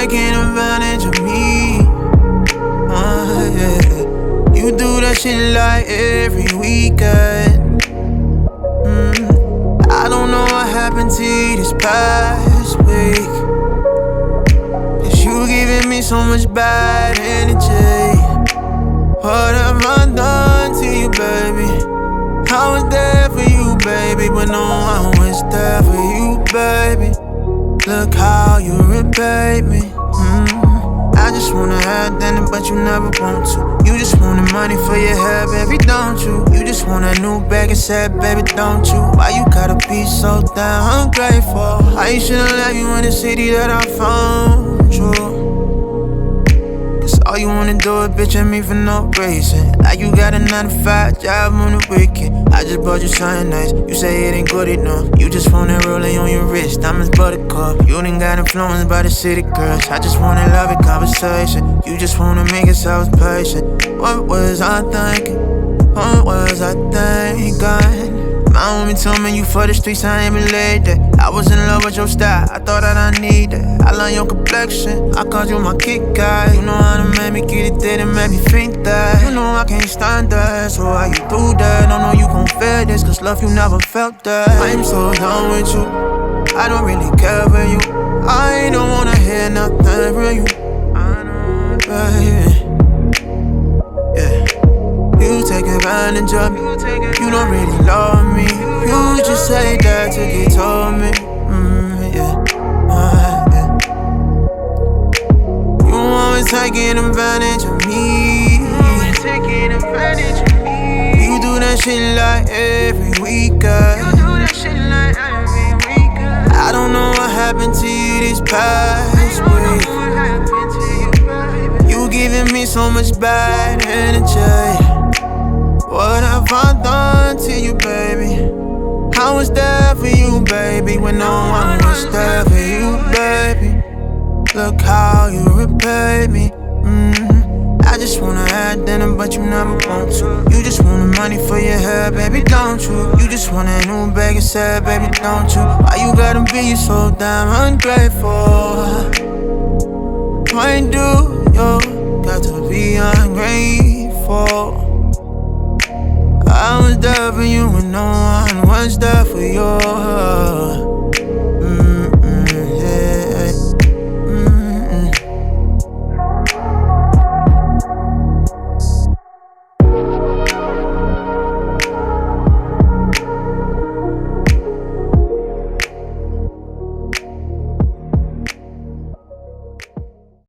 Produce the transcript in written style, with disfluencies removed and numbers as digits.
taking advantage of me. Yeah. You do that shit like every weekend. I don't know what happened to you this past week. Cause you giving me so much bad energy. What have I done to you, baby? I was there for you, baby, but no one was there for you, baby. Look how you repay me. I just wanna have dinner, but you never want to. You just want the money for your hair, baby, don't you? You just want a new bag and said, baby, don't you? Why you gotta be so damn ungrateful? I should've left you in the city that I found you. All you wanna do is bitch at me for no reason. Like you got a 9 to 5 job on the weekend. I just bought you something nice, you say it ain't good enough. You just want it rolling on your wrist, diamonds buttercup. You done got influenced by the city girls. I just wanna love it, conversation. You just wanna make it so I was patient. What was I thinking? What was I thinking? My homie told me you for the streets, I ain't been laid that. I was in love with your style, I thought that I needed. I love your complexion, I called you my kick guy. You know how to make me get it, did and make me think that. You know I can't stand that, so why you do that? Don't know you gon' feel this, cause love you never felt that. I'm so done with you, I don't really care for you. I don't wanna hear nothing from you, baby. You take advantage of me. You don't really love me. You just say that to get to me. Yeah. You always taking advantage of me. You do that shit like every weekend. I don't know what happened to you this past week. You giving me so much bad energy. What have I done to you, baby? I was there for you, baby, when no one was there for you, baby. Look how you repay me. I just wanna have dinner, but you never want to. You just want the money for your hair, baby, don't you? You just want a new bag and said, baby, don't you? Why you gotta be so damn ungrateful? Why do you got to be ungrateful? I was there for you when no one was there for you.